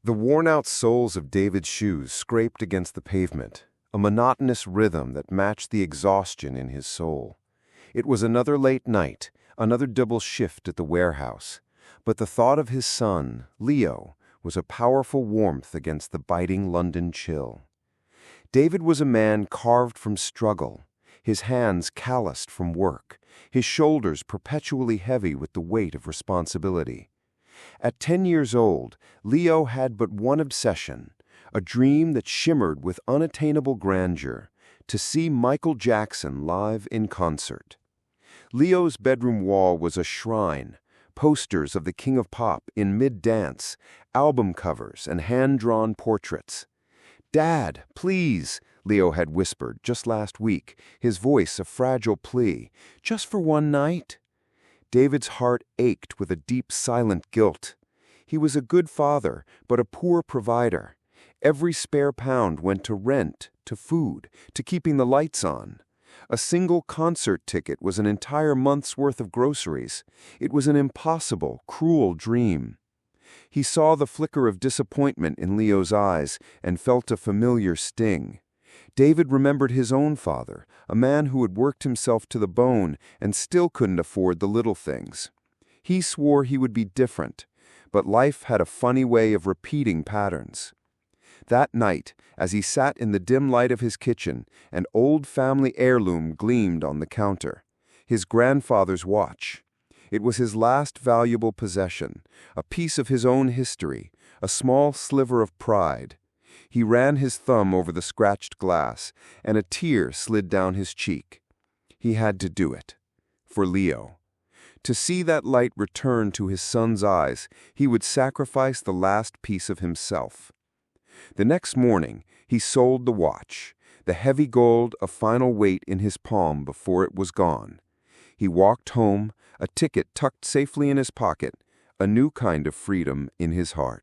The worn-out soles of David's shoes scraped against the pavement, a monotonous rhythm that matched the exhaustion in his soul. It was another late night, another double shift at the warehouse, but the thought of his son, Leo, was a powerful warmth against the biting London chill. David was a man carved from struggle, his hands calloused from work, his shoulders perpetually heavy with the weight of responsibility. At 10 years old, Leo had but one obsession, a dream that shimmered with unattainable grandeur, to see Michael Jackson live in concert. Leo's bedroom wall was a shrine, posters of the King of Pop in mid-dance, album covers, and hand-drawn portraits. "Dad, please," Leo had whispered just last week, his voice a fragile plea, "just for one night." David's heart ached with a deep, silent guilt. He was a good father, but a poor provider. Every spare pound went to rent, to food, to keeping the lights on. A single concert ticket was an entire month's worth of groceries. It was an impossible, cruel dream. He saw the flicker of disappointment in Leo's eyes and felt a familiar sting. David remembered his own father, a man who had worked himself to the bone and still couldn't afford the little things. He swore he would be different, but life had a funny way of repeating patterns. That night, as he sat in the dim light of his kitchen, an old family heirloom gleamed on the counter, his grandfather's watch. It was his last valuable possession, a piece of his own history, a small sliver of pride. He ran his thumb over the scratched glass, and a tear slid down his cheek. He had to do it. For Leo. To see that light return to his son's eyes, he would sacrifice the last piece of himself. The next morning, he sold the watch, the heavy gold a final weight in his palm before it was gone. He walked home, a ticket tucked safely in his pocket, a new kind of freedom in his heart.